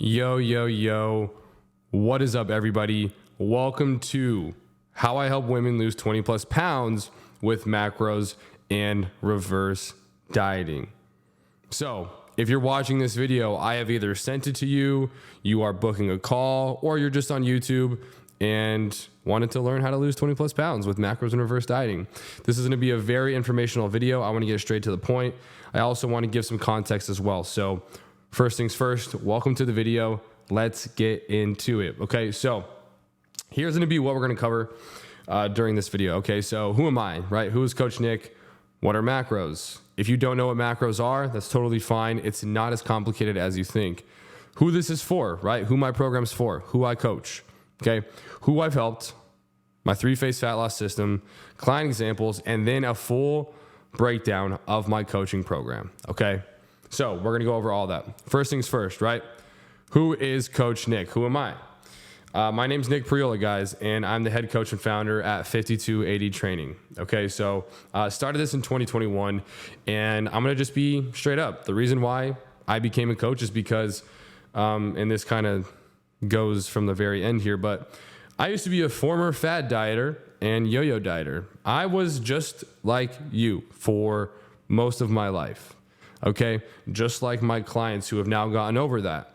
Yo, yo, yo. What is up, everybody? Welcome to How I Help Women Lose 20 Plus Pounds with Macros and Reverse Dieting. So, if you're watching this video, I have either sent it to you, you are booking a call, or you're just on YouTube and wanted to learn how to lose 20 plus pounds with macros and reverse dieting. This is going to be a very informational video. I want to get straight to the point. I also want to give some context as well. So first things first, welcome to the video. Let's get into it. Okay, so here's going to be what we're going to cover during this video. Okay, so who am I, right? Who is Coach Nick? What are macros? If you don't know what macros are, that's totally fine. It's not as complicated as you think. Who this is for, right? Who my program's for, who I coach, okay? Who I've helped, my 3-phase fat loss system, client examples, and then a full breakdown of my coaching program, okay? So we're gonna go over all that. First things first, right? Who is Coach Nick? Who am I? My name's Nick Priola, guys, and I'm the head coach and founder at 5280 Training. Okay, so started this in 2021, and I'm gonna just be straight up. The reason why I became a coach is because, and this kind of goes from the very end here, but I used to be a former fad dieter and yo-yo dieter. I was just like you for most of my life, okay? Just like my clients who have now gotten over that.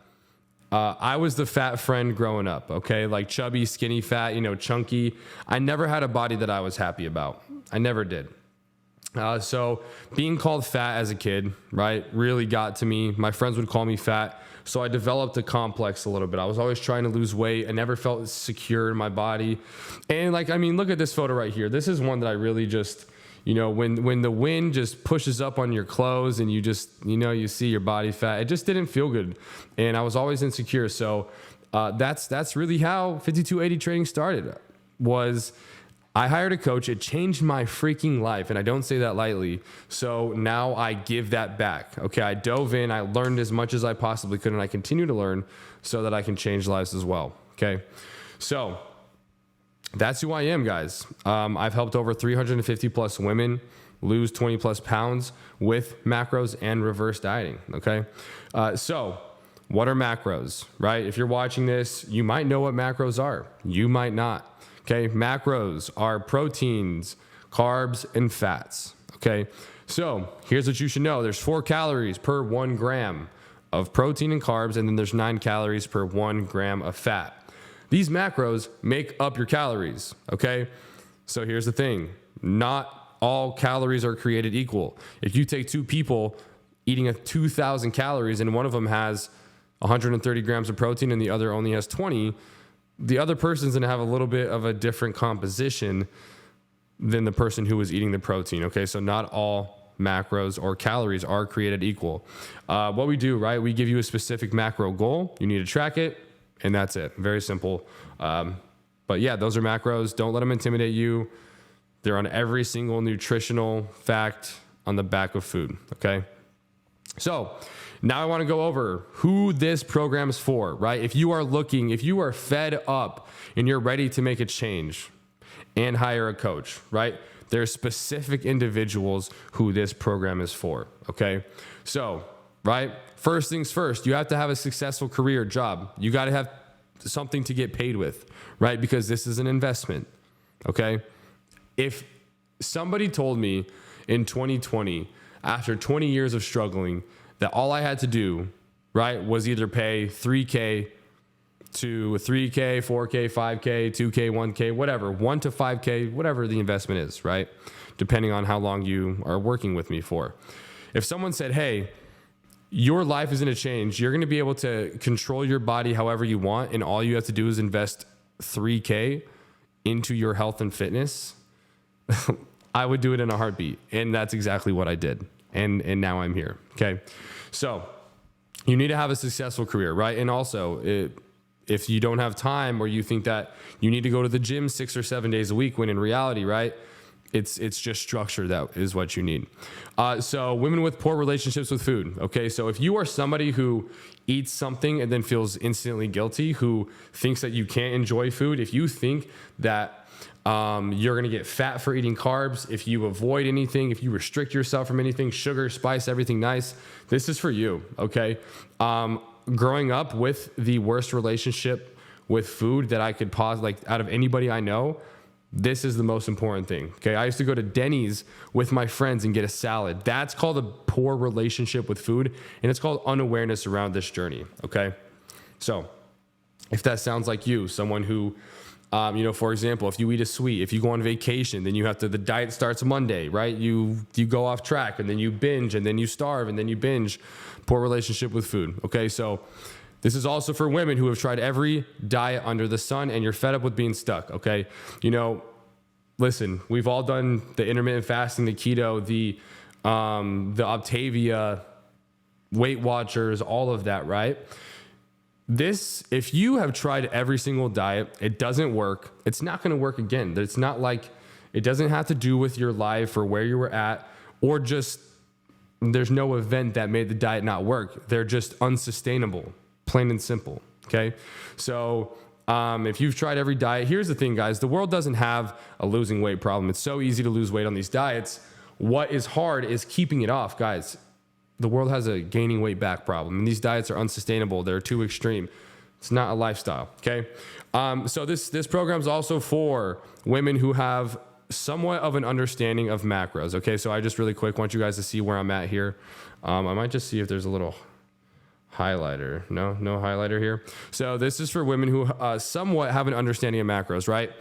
I was the fat friend growing up, okay? Like chubby, skinny, fat, chunky. I never had a body that I was happy about. I never did. So being called fat as a kid, right, really got to me. My friends would call me fat. So I developed a complex a little bit. I was always trying to lose weight. I never felt secure in my body. And look at this photo right here. This is one that I really just, when the wind just pushes up on your clothes and you just, you see your body fat, it just didn't feel good. And I was always insecure. So that's really how 5280 Training started. I hired a coach. It changed my freaking life. And I don't say that lightly. So now I give that back. Okay. I dove in, I learned as much as I possibly could, and I continue to learn so that I can change lives as well. Okay. So that's who I am, guys. I've helped over 350 plus women lose 20 plus pounds with macros and reverse dieting. Okay. So what are macros, right? If you're watching this, you might know what macros are. You might not. Okay, macros are proteins, carbs, and fats. Okay, so here's what you should know. There's 4 calories per 1 gram of protein and carbs, and then there's 9 calories per 1 gram of fat. These macros make up your calories, okay? So here's the thing. Not all calories are created equal. If you take 2 people eating 2,000 calories and one of them has 130 grams of protein and the other only has 20, the other person's gonna have a little bit of a different composition than the person who was eating the protein, okay? So not all macros or calories are created equal. What we do, right? We give you a specific macro goal. You need to track it, and that's it. Very simple. But yeah, those are macros. Don't let them intimidate you. They're on every single nutritional fact on the back of food, okay? So now I want to go over who this program is for, right? If you are fed up and you're ready to make a change and hire a coach, right? There's specific individuals who this program is for, okay? So, right? First things first, you have to have a successful career job. You got to have something to get paid with, right? Because this is an investment, okay? If somebody told me in 2020, after 20 years of struggling, that all I had to do, right, was either pay $3K to $3K, $4K, $5K, $2K, $1K, whatever, $1 to $5K, whatever the investment is, right? Depending on how long you are working with me for. If someone said, hey, your life is going to change, you're going to be able to control your body however you want, and all you have to do is invest $3K into your health and fitness, I would do it in a heartbeat. And that's exactly what I did. And now I'm here. Okay. So you need to have a successful career, right? And also if you don't have time, or you think that you need to go to the gym 6 or 7 days a week, when in reality, right, it's just structure that is what you need. So women with poor relationships with food. Okay. So if you are somebody who eats something and then feels instantly guilty, who thinks that you can't enjoy food, if you think that you're going to get fat for eating carbs, if you avoid anything, if you restrict yourself from anything, sugar, spice, everything nice, this is for you, okay? growing up with the worst relationship with food that I could like out of anybody I know, this is the most important thing. Okay. I used to go to Denny's with my friends and get a salad. That's called a poor relationship with food. And it's called unawareness around this journey. Okay. So if that sounds like you, someone who, for example, if you eat a sweet, if you go on vacation, then you have to, the diet starts Monday, right? You go off track and then you binge and then you starve and then you binge. Poor relationship with food. Okay. So this is also for women who have tried every diet under the sun and you're fed up with being stuck. Okay. Listen, we've all done the intermittent fasting, the keto, the Optavia, Weight Watchers, all of that, right? If you have tried every single diet, it doesn't work. It's not going to work again. It's not like, it doesn't have to do with your life or where you were at, or just there's no event that made the diet not work. They're just unsustainable, plain and simple. Okay. So, if you've tried every diet, here's the thing, guys, the world doesn't have a losing weight problem. It's so easy to lose weight on these diets. What is hard is keeping it off, guys. The world has a gaining weight back problem, and these diets are unsustainable. They're too extreme. It's not a lifestyle. Okay. So this program is also for women who have somewhat of an understanding of macros. Okay. So I just really quick want you guys to see where I'm at here. I might just see if there's a little highlighter. No highlighter here. So this is for women who somewhat have an understanding of macros, right?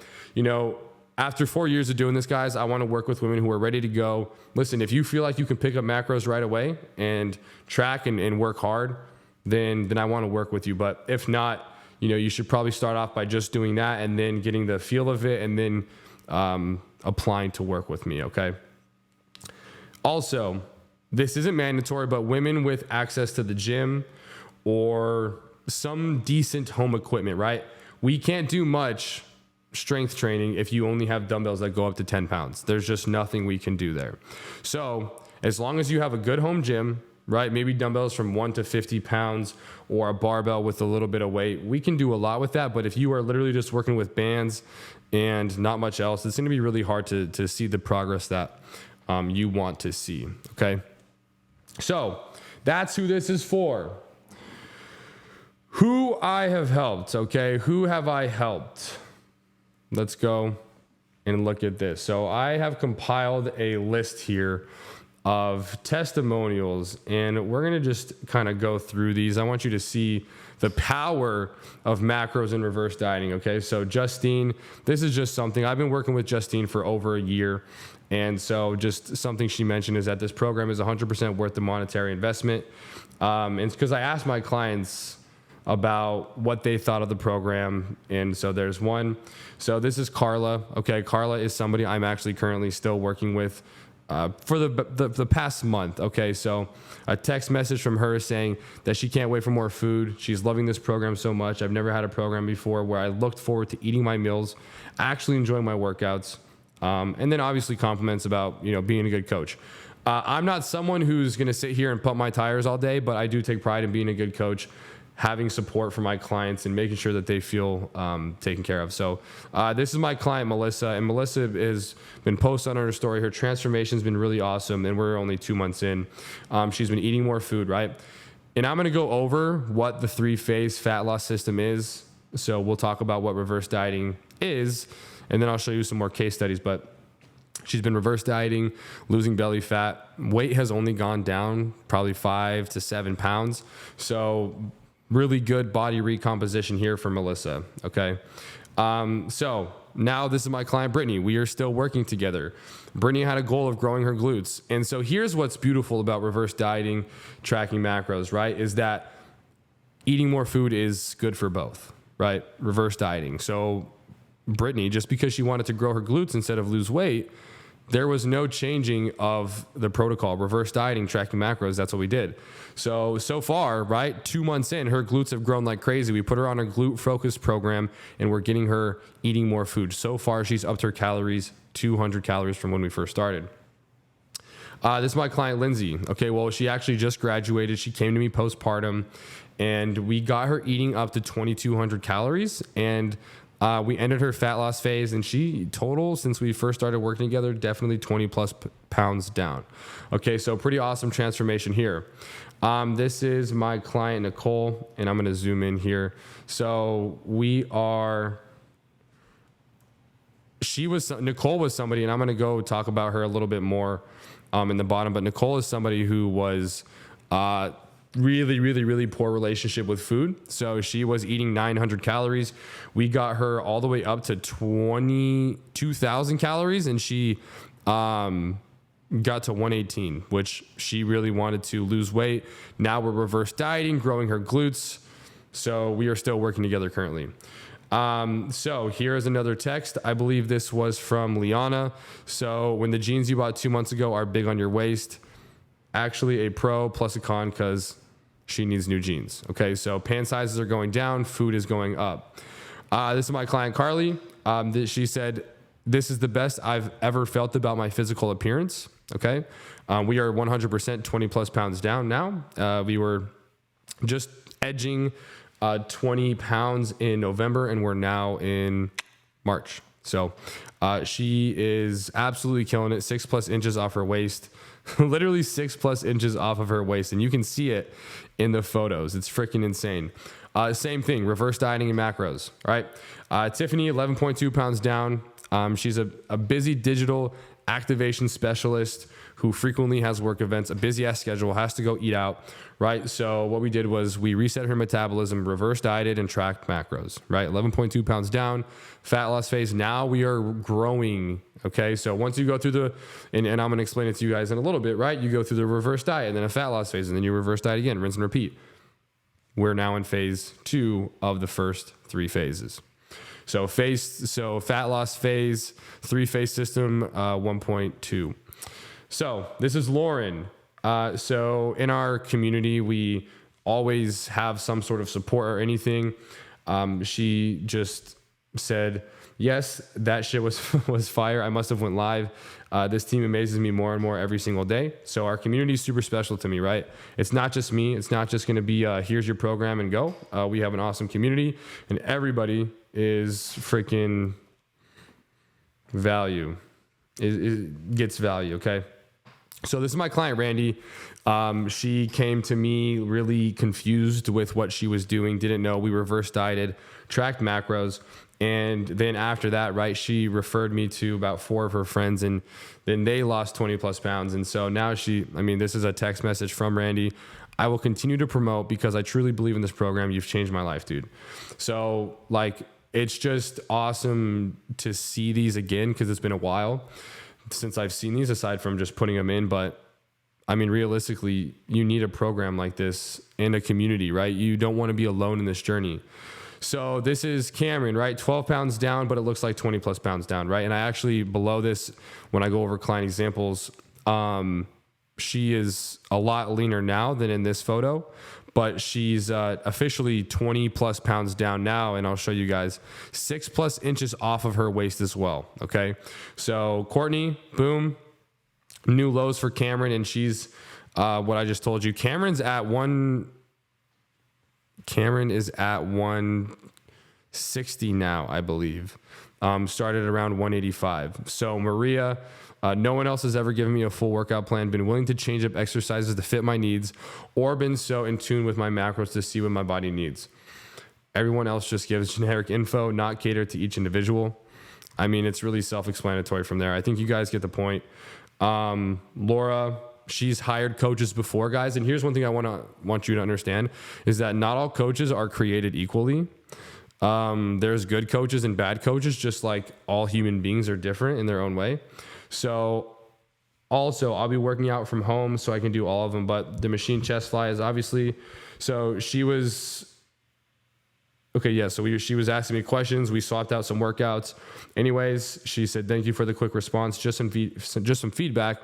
After 4 years of doing this, guys, I want to work with women who are ready to go. Listen, if you feel like you can pick up macros right away and track and work hard, then I want to work with you. But if not, you should probably start off by just doing that and then getting the feel of it and then applying to work with me. Okay. Also, this isn't mandatory, but women with access to the gym or some decent home equipment, right? We can't do much strength training if you only have dumbbells that go up to 10 pounds. There's just nothing we can do there. So as long as you have a good home gym, right? Maybe dumbbells from 1 to 50 pounds or a barbell with a little bit of weight, we can do a lot with that. But if you are literally just working with bands and not much else, it's going to be really hard to see the progress that you want to see. Okay. So that's who this is for. Who I have helped. Okay. Who have I helped? Let's go and look at this. So I have compiled a list here of testimonials, and we're going to just kind of go through these. I want you to see the power of macros and reverse dieting. Okay. So Justine, this is just something I've been working with Justine for over a year. And so just something she mentioned is that this program is 100% worth the monetary investment. And it's because I asked my clients about what they thought of the program. And so there's one. So this is Carla. Okay. Carla is somebody I'm actually currently still working with for the past month. Okay. So a text message from her saying that she can't wait for more food. She's loving this program so much. I've never had a program before where I looked forward to eating my meals, actually enjoying my workouts. And then obviously compliments about, being a good coach. I'm not someone who's going to sit here and pump my tires all day, but I do take pride in being a good coach, having support for my clients and making sure that they feel taken care of. So this is my client, Melissa, and Melissa has been posting on her story. Her transformation has been really awesome, and we're only 2 months in. She's been eating more food, right? And I'm going to go over what the 3-phase fat loss system is. So we'll talk about what reverse dieting is, and then I'll show you some more case studies. But she's been reverse dieting, losing belly fat. Weight has only gone down probably 5 to 7 pounds. So really good body recomposition here for Melissa. Okay. So now this is my client, Brittany. We are still working together. Brittany had a goal of growing her glutes. And so here's what's beautiful about reverse dieting, tracking macros, right? Is that eating more food is good for both, right? Reverse dieting. So Brittany, just because she wanted to grow her glutes instead of lose weight, there was no changing of the protocol. Reverse dieting, tracking macros, that's what we did. So far, right, 2 months in, her glutes have grown like crazy. We put her on a glute focused program and we're getting her eating more food. So far, she's upped her calories, 200 calories from when we first started. This is my client, Lindsay. Okay, well, she actually just graduated. She came to me postpartum and we got her eating up to 2,200 calories. And We ended her fat loss phase, and she total, since we first started working together, definitely 20 plus pounds down. Okay, so pretty awesome transformation here. This is my client, Nicole, and I'm going to zoom in here. So Nicole was somebody, and I'm going to go talk about her a little bit more in the bottom, but Nicole is somebody who was really, really, really poor relationship with food. So she was eating 900 calories. We got her all the way up to 22,000 calories, and she got to 118, which she really wanted to lose weight. Now we're reverse dieting, growing her glutes. So we are still working together currently. So here's another text. I believe this was from Liana. So when the jeans you bought 2 months ago are big on your waist, actually a pro plus a con because she needs new jeans. Okay, so pant sizes are going down, food is going up. This is my client, Carly. She said, this is the best I've ever felt about my physical appearance. Okay, we are 100% 20 plus pounds down now. We were just edging 20 pounds in November, and we're now in March. So she is absolutely killing it. 6+ inches off her waist. Literally 6+ inches off of her waist, and you can see it in the photos. It's freaking insane. Same thing, reverse dieting and macros. Right? Tiffany, 11.2 pounds down. She's a busy digital activation specialist who frequently has work events, a busy ass schedule, has to go eat out, right? So what we did was we reset her metabolism, reverse dieted, and tracked macros, right? 11.2 pounds down, fat loss phase. Now we are growing. Okay, so once you go through and I'm going to explain it to you guys in a little bit, right? You go through the reverse diet and then a fat loss phase, and then you reverse diet again, rinse and repeat. We're now in phase 2 of the first 3 phases. So fat loss phase, 3-phase system, 1.2. So this is Lauren. So in our community, we always have some sort of support or anything. She just said, yes, that shit was fire. I must have went live. This team amazes me more and more every single day. So our community is super special to me, right? It's not just me. It's not just going to be, here's your program and go. We have an awesome community, and everybody is freaking value. It gets value, okay? So this is my client, Randy. She came to me really confused with what she was doing, didn't know. We reverse dieted, tracked macros. And then after that, right, she referred me to about 4 of her friends, and then they lost 20 plus pounds. And so now this is a text message from Randy. I will continue to promote because I truly believe in this program. You've changed my life, dude. So it's just awesome to see these again because it's been a while since I've seen these, aside from just putting them in. But realistically, you need a program like this in a community, right? You don't want to be alone in this journey. So this is Cameron, right? 12 pounds down, but it looks like 20 plus pounds down, right? And I actually, below this, when I go over client examples, she is a lot leaner now than in this photo, but she's officially 20 plus pounds down now. And I'll show you guys 6+ inches off of her waist as well. Okay. So Courtney, boom, new lows for Cameron. And she's what I just told you. Cameron is at 160 now, I believe. Started around 185. So Maria, no one else has ever given me a full workout plan, been willing to change up exercises to fit my needs, or been so in tune with my macros to see what my body needs. Everyone else just gives generic info, not catered to each individual. It's really self-explanatory from there. I think you guys get the point. Laura, she's hired coaches before, guys. And here's one thing I want you to understand is that not all coaches are created equally. There's good coaches and bad coaches, just like all human beings are different in their own way. So also I'll be working out from home so I can do all of them, but the machine chest fly is obviously, so she was, okay. Yeah. So she was asking me questions. We swapped out some workouts. Anyways, she said, thank you for the quick response. Just some feedback.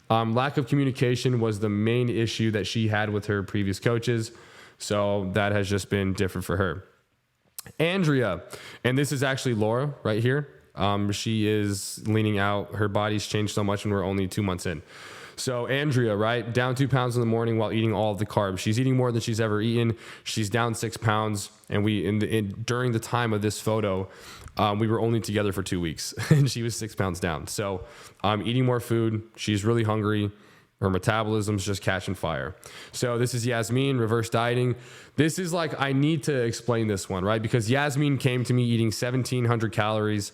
Lack of communication was the main issue that she had with her previous coaches. So that has just been different for her. Andrea, and this is actually Laura right here. She is leaning out. Her body's changed so much and we're only 2 months in. So Andrea, right, down 2 pounds in the morning while eating all of the carbs. She's eating more than she's ever eaten. She's down 6 pounds. And during the time of this photo, we were only together for 2 weeks and she was 6 pounds down. So eating more food. She's really hungry. Her metabolism's just catching fire. So this is Yasmin, reverse dieting. This is like, I need to explain this one, right? Because Yasmin came to me eating 1,700 calories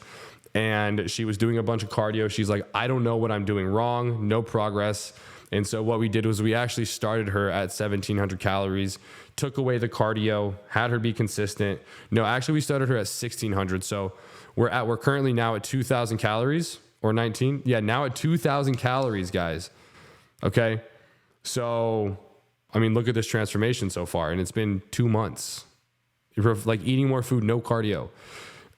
and she was doing a bunch of cardio. She's like, I don't know what I'm doing wrong, no progress. And so what we did was we actually started her at 1,700 calories, took away the cardio, had her be consistent. No, actually we started her at 1,600. So we're currently now at 2,000 calories or 19. Yeah, now at 2,000 calories, guys. Okay. So, I mean, look at this transformation so far, and it's been 2 months. Like eating more food, no cardio.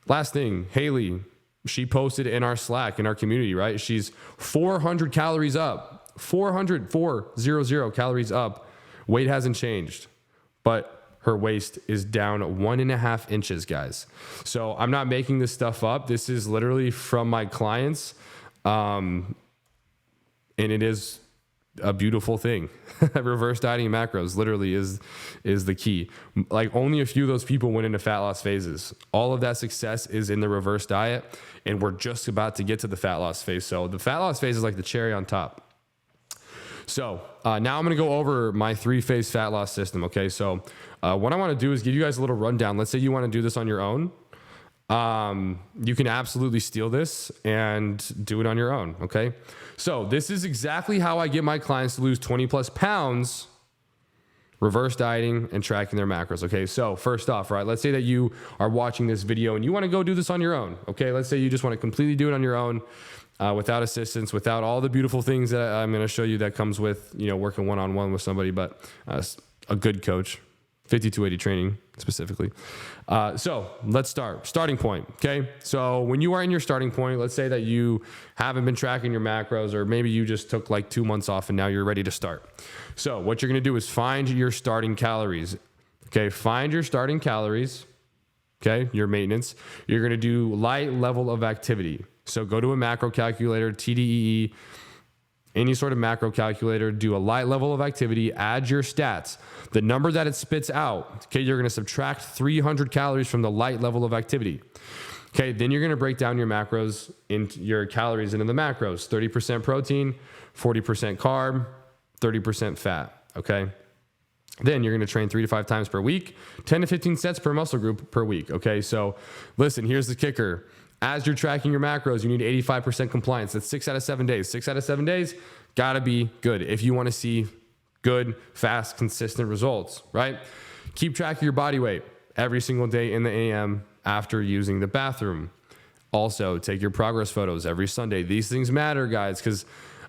Last thing, Haley, she posted in our Slack, in our community, right? She's 400 calories up, 400 calories up. Weight hasn't changed, but her waist is down 1.5 inches, guys. So I'm not making this stuff up. This is literally from my clients. And it is a beautiful thing. Reverse dieting macros literally is the key. Like only a few of those people went into fat loss phases. All of that success is in the reverse diet, and we're just about to get to the fat loss phase. So the fat loss phase is like the cherry on top. So now I'm going to go over my 3-phase fat loss system. Okay. So what I want to do is give you guys a little rundown. Let's say you want to do this on your own. You can absolutely steal this and do it on your own. Okay. So this is exactly how I get my clients to lose 20 plus pounds, reverse dieting and tracking their macros. Okay. So first off, right, let's say that you are watching this video and you want to go do this on your own. Okay. Let's say you just want to completely do it on your own, without assistance, without all the beautiful things that I'm going to show you that comes with, working one-on-one with somebody, but a good coach. 5280 training specifically. So let's start. Starting point. Okay. So when you are in your starting point, let's say that you haven't been tracking your macros, or maybe you just took like 2 months off and now you're ready to start. So what you're going to do is find your starting calories. Okay. Find your starting calories. Okay. Your maintenance. You're going to do light level of activity. So go to a macro calculator, TDEE, any sort of macro calculator, do a light level of activity, add your stats. The number that it spits out, okay, you're going to subtract 300 calories from the light level of activity. Okay, then you're going to break down your macros into your calories into the macros, 30% protein, 40% carb, 30% fat. Okay. Then you're going to train 3 to 5 times per week, 10 to 15 sets per muscle group per week. Okay. So listen, here's the kicker. As you're tracking your macros, you need 85% compliance. That's 6 out of 7 days. 6 out of 7 days, gotta be good if you want to see good, fast, consistent results, right? Keep track of your body weight every single day in the AM after using the bathroom. Also, take your progress photos every Sunday. These things matter, guys, because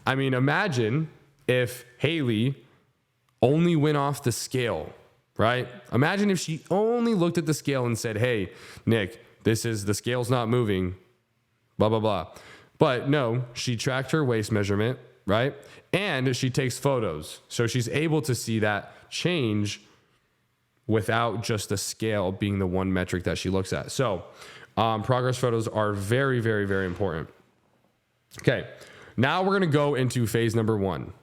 imagine if Haley only went off the scale, right? Imagine if she only looked at the scale and said, hey, Nick, the scale's not moving, blah, blah, blah. But no, she tracked her waist measurement, right? And she takes photos. So she's able to see that change without just the scale being the one metric that she looks at. So progress photos are very, very, very important. Okay. Now we're going to go into phase number 1.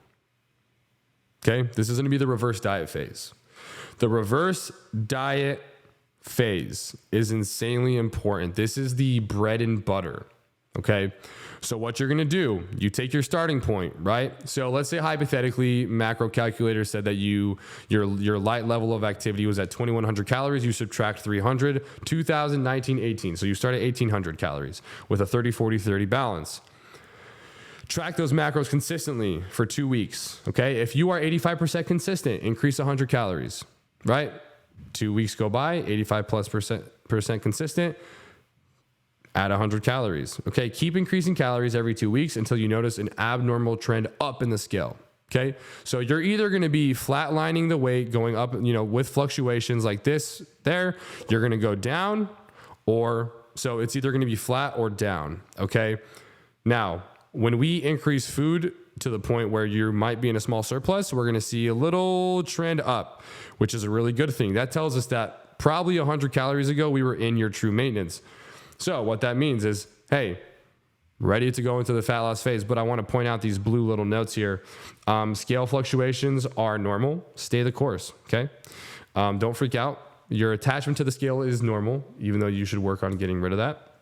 Okay. This is going to be the reverse diet phase. The reverse diet phase is insanely important. This is the bread and butter. Okay. So what you're going to do, you take your starting point, right? So let's say hypothetically macro calculator said that your light level of activity was at 2,100 calories. You subtract 300, 2,000, 19, 18. So you start at 1,800 calories with a 30, 40, 30 balance. Track those macros consistently for 2 weeks. Okay. If you are 85% consistent, increase 100 calories, right? 2 weeks go by, 85+% consistent, add 100 calories. Okay. Keep increasing calories every 2 weeks until you notice an abnormal trend up in the scale. Okay. So you're either going to be flatlining the weight going up, with fluctuations like this there, you're going to go down, so it's either going to be flat or down. Okay. Now, when we increase food to the point where you might be in a small surplus, we're going to see a little trend up, which is a really good thing. That tells us that probably 100 calories ago, we were in your true maintenance. So what that means is, hey, ready to go into the fat loss phase. But I want to point out these blue little notes here. Scale fluctuations are normal. Stay the course, okay? Don't freak out. Your attachment to the scale is normal, even though you should work on getting rid of that.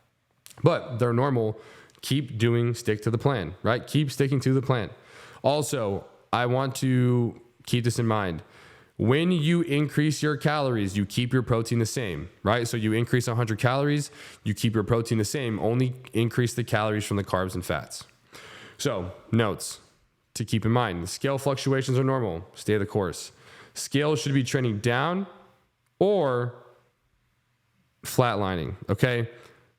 But they're normal. Stick to the plan, right? Keep sticking to the plan. Also, I want to keep this in mind. When you increase your calories, you keep your protein the same, right? So you increase 100 calories, you keep your protein the same, only increase the calories from the carbs and fats. So notes to keep in mind, scale fluctuations are normal, stay the course. Scale should be trending down or flatlining, okay?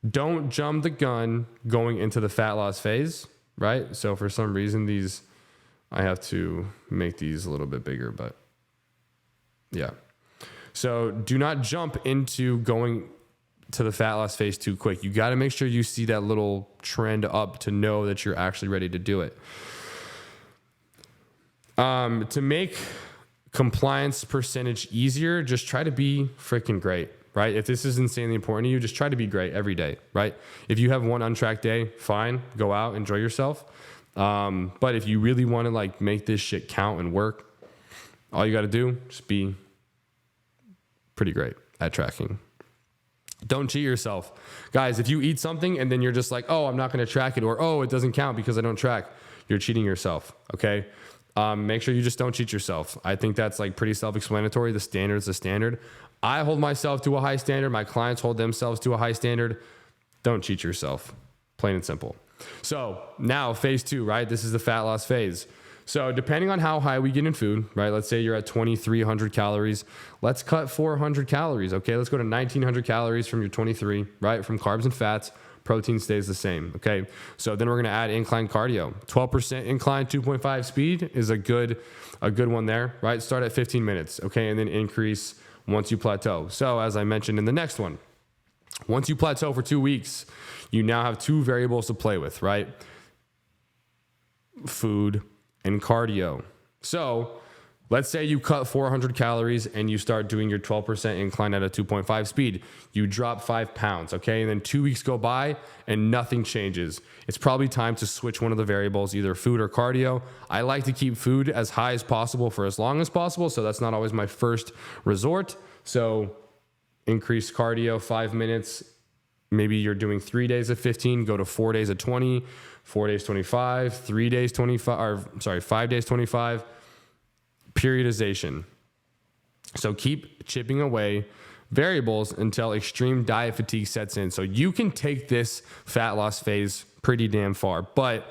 Don't jump the gun going into the fat loss phase, right? So for some reason, I have to make these a little bit bigger, but yeah. So do not jump into going to the fat loss phase too quick. You got to make sure you see that little trend up to know that you're actually ready to do it. To make compliance percentage easier, just try to be freaking great, right? If this is insanely important to you, just try to be great every day, right? If you have one untracked day, fine, go out, enjoy yourself. But if you really want to like make this shit count and work, all you got to do, just be pretty great at tracking. Don't cheat yourself. Guys, if you eat something and then you're just like, oh, I'm not going to track it, or, oh, it doesn't count because I don't track, you're cheating yourself, okay? Make sure you just don't cheat yourself. I think that's like pretty self-explanatory. The standard is the standard. I hold myself to a high standard. My clients hold themselves to a high standard. Don't cheat yourself. Plain and simple. So now phase 2, right? This is the fat loss phase. So depending on how high we get in food, right? Let's say you're at 2,300 calories. Let's cut 400 calories, okay? Let's go to 1,900 calories from your 23, right? From carbs and fats, protein stays the same, okay? So then we're gonna add incline cardio. 12% incline, 2.5 speed is a good one there, right? Start at 15 minutes, okay? And then increase once you plateau. So as I mentioned in the next one, once you plateau for 2 weeks, you now have 2 variables to play with, right? Food and cardio. So let's say you cut 400 calories and you start doing your 12% incline at a 2.5 speed. You drop 5 pounds, okay? And then 2 weeks go by and nothing changes. It's probably time to switch one of the variables, either food or cardio. I like to keep food as high as possible for as long as possible, so that's not always my first resort. So increase cardio 5 minutes. Maybe you're doing 3 days of 15, go to 4 days of 20, 4 days 25, 3 days 25, or sorry, 5 days 25. Periodization. So keep chipping away variables until extreme diet fatigue sets in. So you can take this fat loss phase pretty damn far, but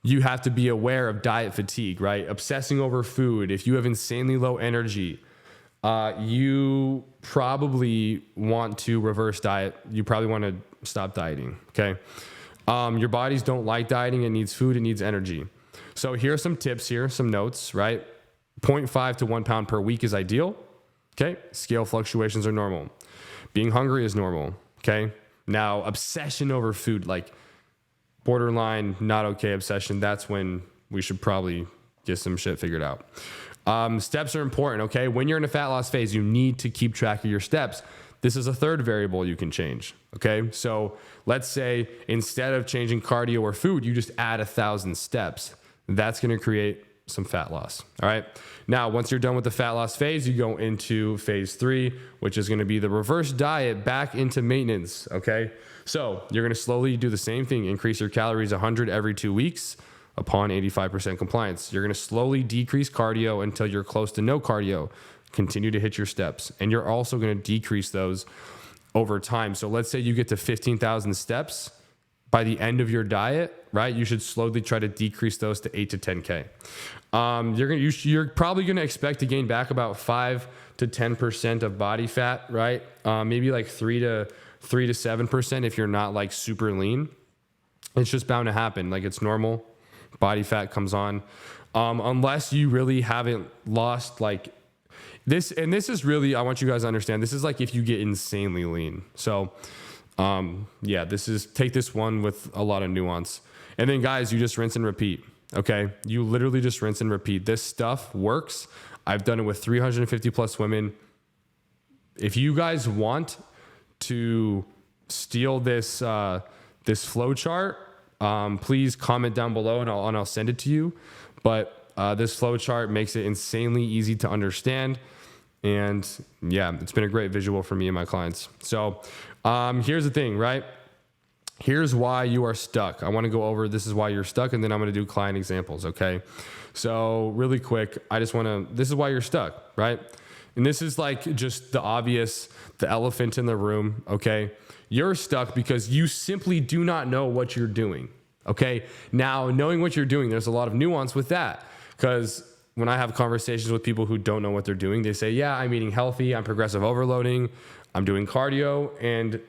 you have to be aware of diet fatigue, right? Obsessing over food. If you have insanely low energy, you probably want to reverse diet. You probably want to stop dieting, okay? Your bodies don't like dieting. It needs food. It needs energy. So here are some tips here, some notes, right? 0.5 to 1 pound per week is ideal, okay? Scale fluctuations are normal. Being hungry is normal, okay? Now, obsession over food, like borderline not okay obsession, that's when we should probably get some shit figured out. Steps are important, okay? When you're in a fat loss phase, you need to keep track of your steps. This is a third variable you can change, okay? So let's say instead of changing cardio or food, you just add 1,000 steps. That's gonna create some fat loss, all right? Now, once you're done with the fat loss phase, you go into phase 3, which is gonna be the reverse diet back into maintenance, okay? So you're gonna slowly do the same thing, increase your calories 100 every 2 weeks upon 85% compliance. You're gonna slowly decrease cardio until you're close to no cardio. Continue to hit your steps. And you're also gonna decrease those over time. So let's say you get to 15,000 steps by the end of your diet, right? You should slowly try to decrease those to 8 to 10K. You're probably gonna expect to gain back about 5 to 10% of body fat, right? Maybe like 3 to 7% if you're not like super lean. It's just bound to happen. Like it's normal. Body fat comes on. Unless you really haven't lost like this. And this is really, I want you guys to understand, this is like if you get insanely lean. So yeah, take this one with a lot of nuance. And then guys, you just rinse and repeat. Okay. You literally just rinse and repeat. This stuff works. I've done it with 350 plus women. If you guys want to steal this flow chart, please comment down below and I'll send it to you. But this flow chart makes it insanely easy to understand. And yeah, it's been a great visual for me and my clients. So here's the thing, right? Here's why you are stuck. I want to go over this is why you're stuck, and then I'm going to do client examples, okay? So really quick, this is why you're stuck, right? And this is like just the obvious, the elephant in the room, okay? You're stuck because you simply do not know what you're doing, okay? Now, knowing what you're doing, there's a lot of nuance with that, because when I have conversations with people who don't know what they're doing, they say, yeah, I'm eating healthy, I'm progressive overloading, I'm doing cardio, and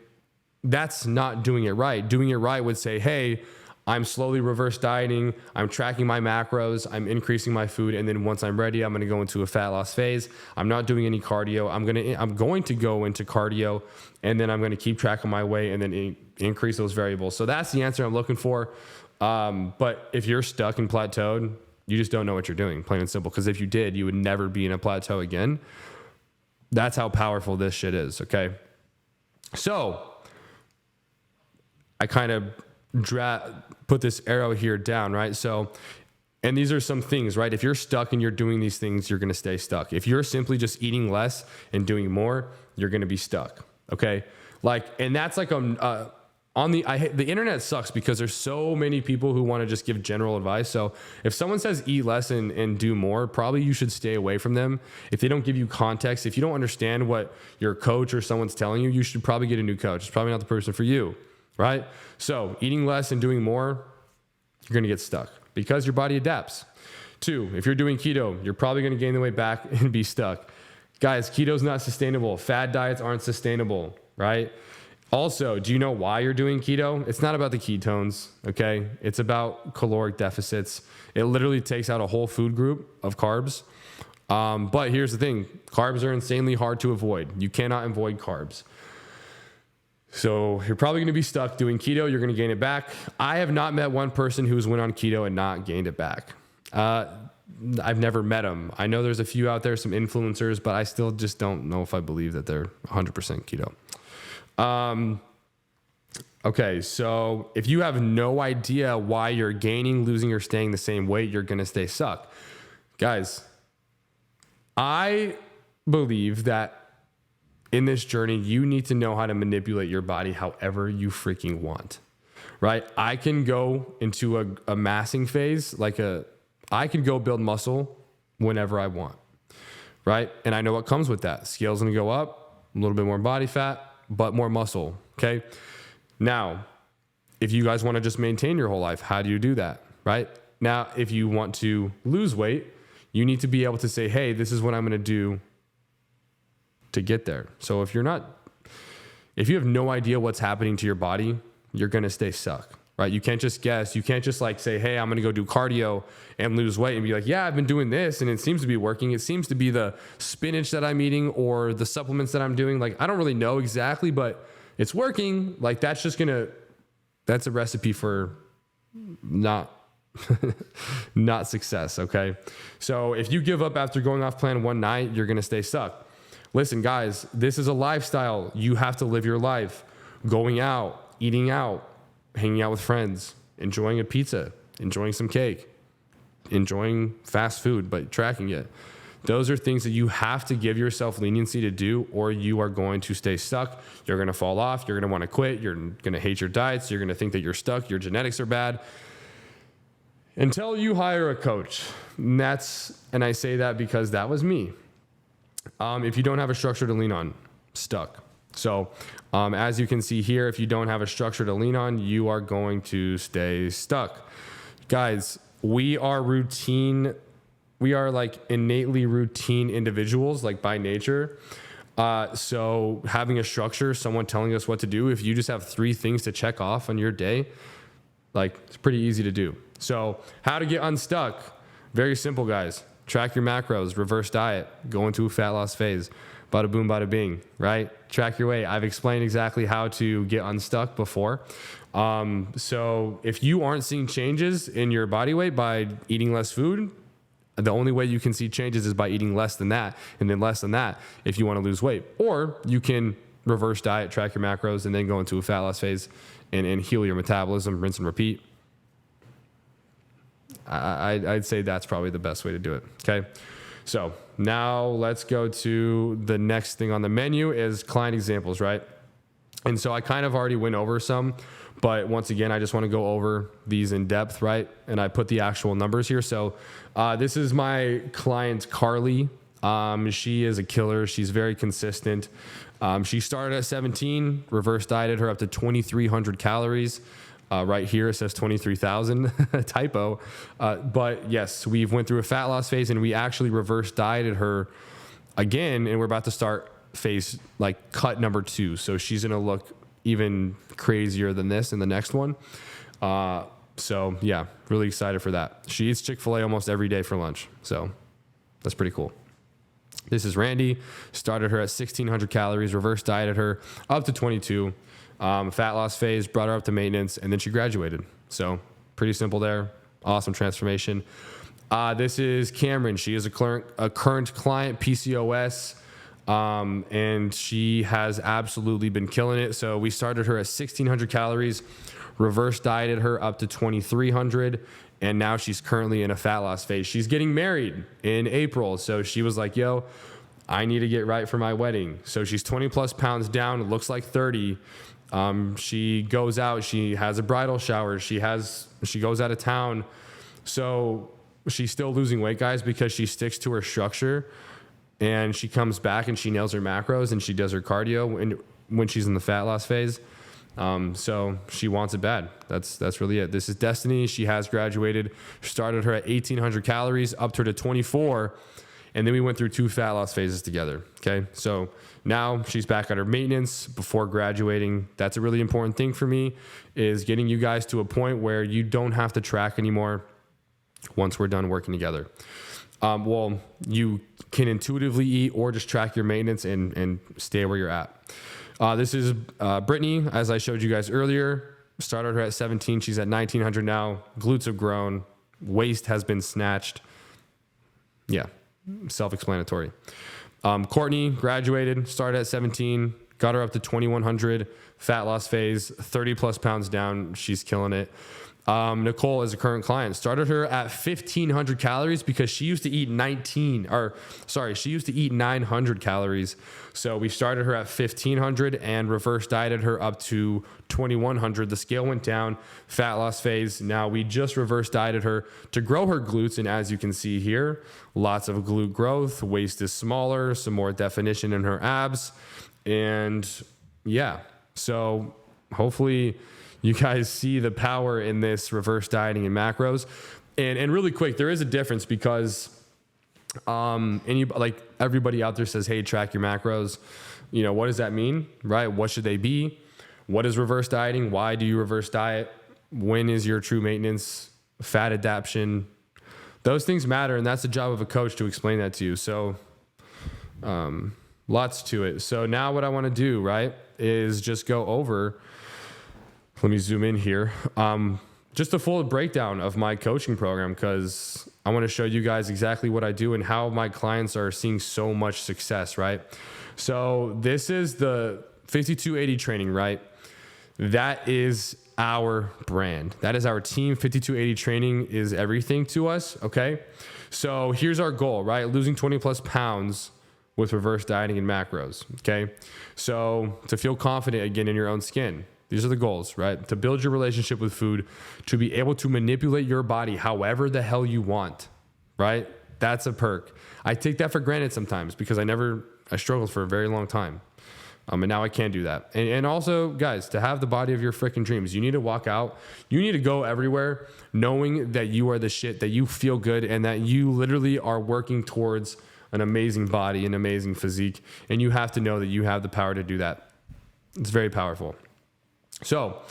that's not doing it right. Doing it right would say, hey, I'm slowly reverse dieting, I'm tracking my macros, I'm increasing my food, and then once I'm ready, I'm gonna go into a fat loss phase. I'm not doing any cardio. I'm going to go into cardio, and then I'm gonna keep track of my weight and then increase those variables. So that's the answer I'm looking for. But if you're stuck and plateaued, you just don't know what you're doing, plain and simple. Because if you did, you would never be in a plateau again. That's how powerful this shit is, okay? So I kind of put this arrow here down, right? So, and these are some things, right? If you're stuck and you're doing these things, you're going to stay stuck. If you're simply just eating less and doing more, you're going to be stuck. Okay. Like, and that's like, the internet sucks because there's so many people who want to just give general advice. So if someone says eat less and do more, probably you should stay away from them. If they don't give you context, if you don't understand what your coach or someone's telling you, you should probably get a new coach. It's probably not the person for you. Right? So eating less and doing more, you're going to get stuck because your body adapts. 2, if you're doing keto, you're probably going to gain the weight back and be stuck. Guys, keto is not sustainable. Fad diets aren't sustainable, right? Also, do you know why you're doing keto? It's not about the ketones, okay? It's about caloric deficits. It literally takes out a whole food group of carbs. But here's the thing. Carbs are insanely hard to avoid. You cannot avoid carbs. So you're probably going to be stuck doing keto. You're going to gain it back. I have not met one person who's went on keto and not gained it back. I've never met them. I know there's a few out there, some influencers, but I still just don't know if I believe that they're 100% keto. Okay, so if you have no idea why you're gaining, losing, or staying the same weight, you're going to stay stuck. Guys, I believe that in this journey, you need to know how to manipulate your body however you freaking want, right? I can go into a massing phase, I can go build muscle whenever I want, right? And I know what comes with that. Scale's gonna go up, a little bit more body fat, but more muscle, okay? Now, if you guys wanna just maintain your whole life, how do you do that, right? Now, if you want to lose weight, you need to be able to say, hey, this is what I'm gonna do to get there. So if you have no idea what's happening to your body, you're going to stay stuck, right? You can't just guess. You can't just like say, hey, I'm going to go do cardio and lose weight and be like, yeah, I've been doing this and it seems to be working. It seems to be the spinach that I'm eating or the supplements that I'm doing. Like, I don't really know exactly, but it's working. Like that's a recipe for not success. Okay. So if you give up after going off plan one night, you're going to stay stuck. Listen, guys, this is a lifestyle. You have to live your life. Going out, eating out, hanging out with friends, enjoying a pizza, enjoying some cake, enjoying fast food, but tracking it. Those are things that you have to give yourself leniency to do, or you are going to stay stuck. You're going to fall off. You're going to want to quit. You're going to hate your diets. You're going to think that you're stuck. Your genetics are bad. Until you hire a coach. And I say that because that was me. If you don't have a structure to lean on, stuck. So as you can see here, if you don't have a structure to lean on, you are going to stay stuck. Guys, we are like innately routine individuals, like by nature. So having a structure, someone telling us what to do, if you just have 3 things to check off on your day, like it's pretty easy to do. So how to get unstuck? Very simple, guys. Track your macros, reverse diet, go into a fat loss phase. Bada boom, bada bing, right? Track your weight. I've explained exactly how to get unstuck before. So if you aren't seeing changes in your body weight by eating less food, the only way you can see changes is by eating less than that and then less than that if you want to lose weight. Or you can reverse diet, track your macros, and then go into a fat loss phase and heal your metabolism, rinse and repeat. I'd say that's probably the best way to do it. Okay. So now let's go to the next thing on the menu is client examples, right? And so I kind of already went over some, but once again, I just want to go over these in depth, right? And I put the actual numbers here. So this is my client, Carly. She is a killer. She's very consistent. She started at 17, reverse dieted her up to 2,300 calories. Right here it says 23,000, typo. But yes, we've went through a fat loss phase and we actually reverse dieted her again. And we're about to start phase like cut number 2. So she's going to look even crazier than this in the next one. So yeah, really excited for that. She eats Chick-fil-A almost every day for lunch. So that's pretty cool. This is Randy. Started her at 1,600 calories, reverse dieted her up to 22. Fat loss phase, brought her up to maintenance, and then she graduated. So pretty simple there. Awesome transformation. This is Cameron. She is a current client, PCOS, and she has absolutely been killing it. So we started her at 1,600 calories, reverse dieted her up to 2,300, and now she's currently in a fat loss phase. She's getting married in April. So she was like, yo, I need to get right for my wedding. So she's 20 plus pounds down. It looks like 30. She goes out, she has a bridal shower. She goes out of town. So she's still losing weight, guys, because she sticks to her structure and she comes back and she nails her macros and she does her cardio when she's in the fat loss phase. So she wants it bad. That's really it. This is Destiny. She has graduated, started her at 1,800 calories, upped her to 24. And then we went through 2 fat loss phases together. Okay. So now she's back at her maintenance before graduating. That's a really important thing for me, is getting you guys to a point where you don't have to track anymore once we're done working together. Well, you can intuitively eat or just track your maintenance and stay where you're at. This is Brittany, as I showed you guys earlier. Started her at 17. She's at 1,900 now. Glutes have grown. Waist has been snatched. Yeah, self-explanatory. Courtney graduated, started at 17, got her up to 2,100. Fat loss phase, 30 plus pounds down. She's killing it. Nicole is a current client. Started her at 1,500 calories because she used to eat 900 calories. So we started her at 1,500 and reverse dieted her up to 2,100. The scale went down, fat loss phase. Now we just reverse dieted her to grow her glutes. And as you can see here, lots of glute growth, waist is smaller, some more definition in her abs. And yeah, so hopefully you guys see the power in this reverse dieting and macros. And really quick, there is a difference because everybody out there says, hey, track your macros. You know, what does that mean, right? What should they be? What is reverse dieting? Why do you reverse diet? When is your true maintenance? Fat adaptation? Those things matter, and that's the job of a coach to explain that to you. So lots to it. So now what I want to do, right, is just go over. Let me zoom in here. Just a full breakdown of my coaching program, because I want to show you guys exactly what I do and how my clients are seeing so much success, right? So this is the 5280 training, right? That is our brand. That is our team. 5280 training is everything to us, okay? So here's our goal, right? Losing 20 plus pounds with reverse dieting and macros, okay? So to feel confident again in your own skin. These are the goals, right? To build your relationship with food, to be able to manipulate your body however the hell you want, right? That's a perk. I take that for granted sometimes because I struggled for a very long time. And now I can do that. And also, guys, to have the body of your freaking dreams, you need to walk out. You need to go everywhere knowing that you are the shit, that you feel good, and that you literally are working towards an amazing body, an amazing physique. And you have to know that you have the power to do that. It's very powerful. So,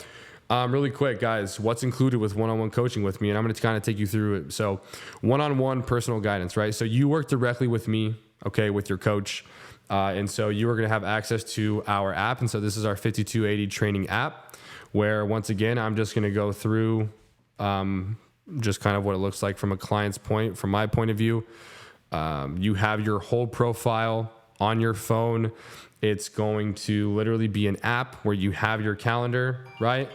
really quick, guys, what's included with one-on-one coaching with me? And I'm going to kind of take you through it. So, one-on-one personal guidance, right? So you work directly with me, okay, with your coach. And so you are going to have access to our app. And so this is our 5280 training app, where once again, I'm just going to go through just kind of what it looks like from a client's point, from my point of view. You have your whole profile on your phone. It's going to literally be an app where you have your calendar, right?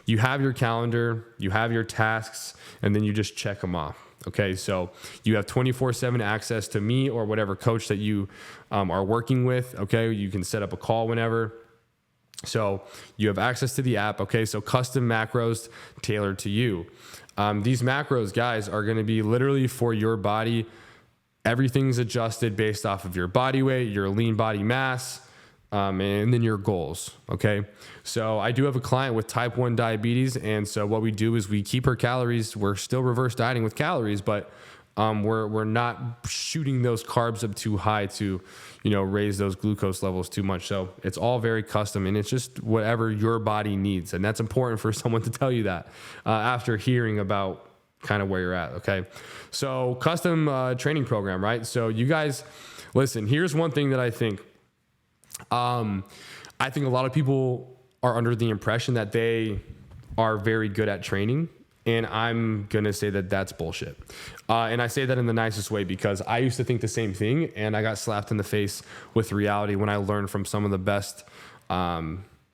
You have your calendar, you have your tasks, and then you just check them off. Okay, so you have 24/7 access to me or whatever coach that you are working with. Okay, you can set up a call whenever. So you have access to the app. Okay, so custom macros tailored to you. These macros, guys, are going to be literally for your body. Everything's adjusted based off of your body weight, your lean body mass, and then your goals. Okay. So I do have a client with type 1 diabetes. And so what we do is we keep her calories. We're still reverse dieting with calories, but we're not shooting those carbs up too high to, raise those glucose levels too much. So it's all very custom, and it's just whatever your body needs. And that's important for someone to tell you that after hearing about kind of where you're at. Okay. So custom training program, right? So you guys, listen, here's one thing that I think a lot of people are under the impression that they are very good at training. And I'm going to say that that's bullshit. And I say that in the nicest way because I used to think the same thing, and I got slapped in the face with reality when I learned from some of the best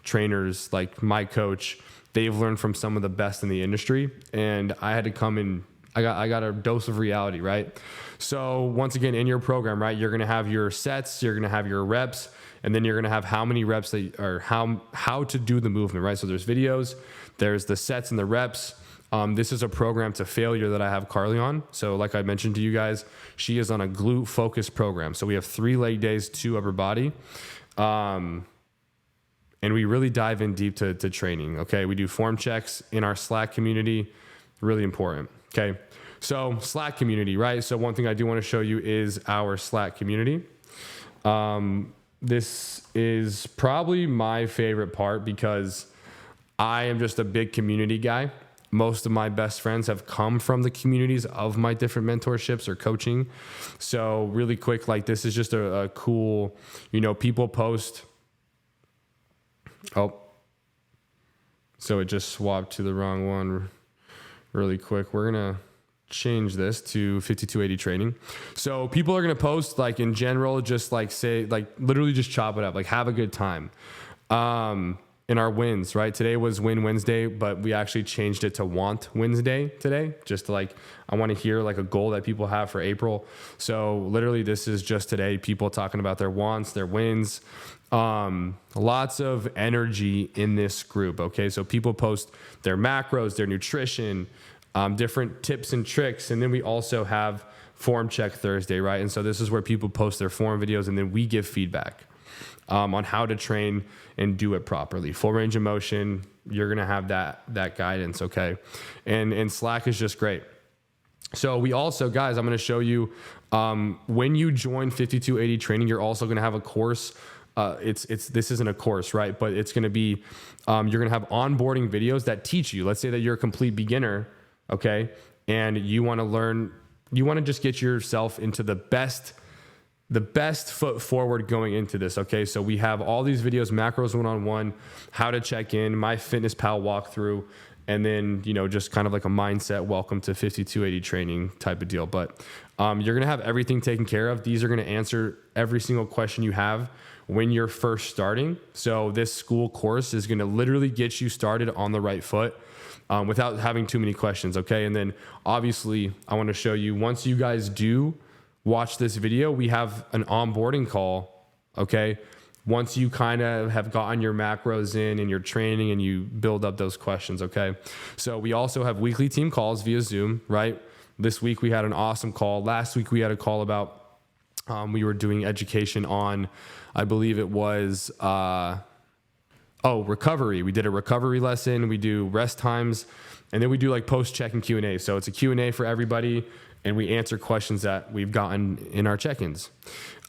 trainers, like my coach. They've learned from some of the best in the industry, and I had to come in. I got a dose of reality, right? So once again, in your program, right, you're going to have your sets, you're going to have your reps, and then you're going to have how many reps or how to do the movement, right? So there's videos, there's the sets and the reps. This is a program to failure that I have Carly on. So like I mentioned to you guys, she is on a glute focused program. So we have 3 leg days, 2 upper body. And we really dive in deep to training. Okay. We do form checks in our Slack community. Really important. Okay. So Slack community, right? So one thing I do want to show you is our Slack community. This is probably my favorite part because I am just a big community guy. Most of my best friends have come from the communities of my different mentorships or coaching. So really quick, like this is just a cool, people post. Oh, so it just swapped to the wrong one really quick. We're going to change this to 5280 training. So people are going to post like in general, just like say, like literally just chop it up, like have a good time. In our wins, right? Today was Win Wednesday, but we actually changed it to Want Wednesday today. Just to I want to hear like a goal that people have for April. So literally this is just today, people talking about their wants, their wins. Lots of energy in this group. Okay. So people post their macros, their nutrition, different tips and tricks. And then we also have Form Check Thursday, right? And so this is where people post their form videos and then we give feedback on how to train and do it properly. Full range of motion, you're going to have that guidance, okay? And Slack is just great. So we also, guys, I'm going to show you when you join 5280 training, you're also going to have a course. This isn't a course, right? But it's going to be, you're going to have onboarding videos that teach you. Let's say that you're a complete beginner, okay? And you want to learn, you want to just get yourself into the best foot forward going into this. Okay. So we have all these videos, macros one-on-one, how to check in, my fitness pal walkthrough, and then, just kind of like a mindset, welcome to 5280 training type of deal. But you're going to have everything taken care of. These are going to answer every single question you have when you're first starting. So this school course is going to literally get you started on the right foot without having too many questions. Okay. And then obviously I want to show you, once you guys do watch this video, we have an onboarding call, okay? Once you kind of have gotten your macros in and your training and you build up those questions, okay? So we also have weekly team calls via Zoom, right? This week we had an awesome call. Last week we had a call about, we were doing education on, I believe it was, recovery. We did a recovery lesson. We do rest times, and then we do like post-check and Q&A. So it's a Q&A for everybody, and we answer questions that we've gotten in our check-ins.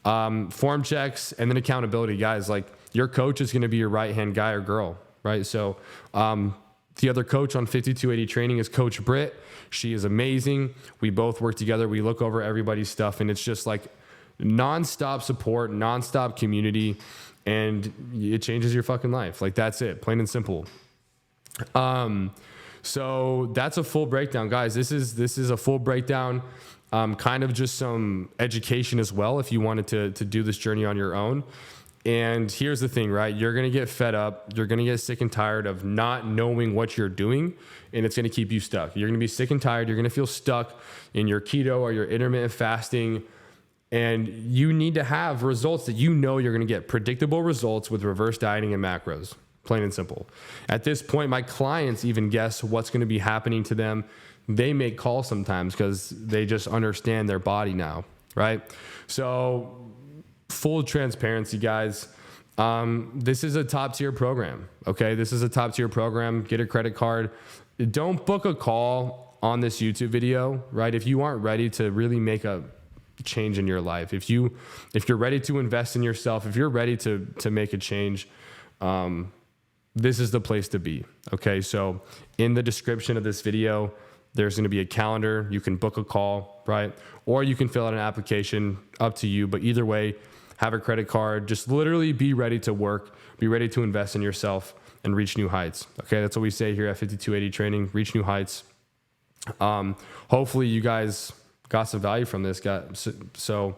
Form checks, and then accountability. Guys, like your coach is going to be your right-hand guy or girl, right? So the other coach on 5280 training is Coach Britt. She is amazing. We both work together. We look over everybody's stuff, and it's just like nonstop support, nonstop community, and it changes your fucking life. Like that's it, plain and simple. So that's a full breakdown, guys. This is a full breakdown, kind of just some education as well if you wanted to do this journey on your own. And here's the thing, right? You're going to get fed up. You're going to get sick and tired of not knowing what you're doing, and it's going to keep you stuck. You're going to be sick and tired. You're going to feel stuck in your keto or your intermittent fasting. And you need to have results that you know you're going to get predictable results with reverse dieting and macros, plain and simple. At this point, my clients even guess what's going to be happening to them. They make calls sometimes because they just understand their body now, right? So full transparency, guys. This is a top tier program. Okay. This is a top tier program. Get a credit card. Don't book a call on this YouTube video, right? If you aren't ready to really make a change in your life, if you're ready to invest in yourself, if you're ready to make a change, this is the place to be. Okay. So in the description of this video, there's going to be a calendar. You can book a call, right? Or you can fill out an application, up to you. But either way, have a credit card. Just literally be ready to work, be ready to invest in yourself and reach new heights. Okay. That's what we say here at 5280 Training, reach new heights. Hopefully you guys got some value from this guy. So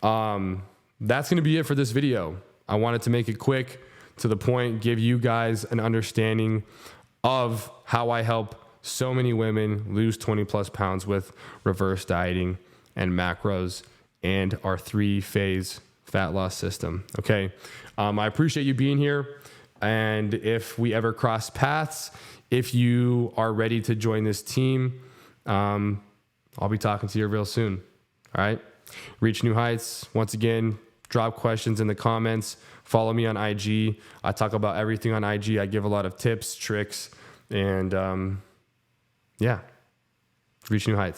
that's going to be it for this video. I wanted to make it quick, to the point, give you guys an understanding of how I help so many women lose 20 plus pounds with reverse dieting and macros and our 3-phase fat loss system. Okay. I appreciate you being here. And if we ever cross paths, if you are ready to join this team, I'll be talking to you real soon. All right. Reach new heights. Once again, drop questions in the comments. Follow me on IG. I talk about everything on IG. I give a lot of tips, tricks, and yeah, reach new heights.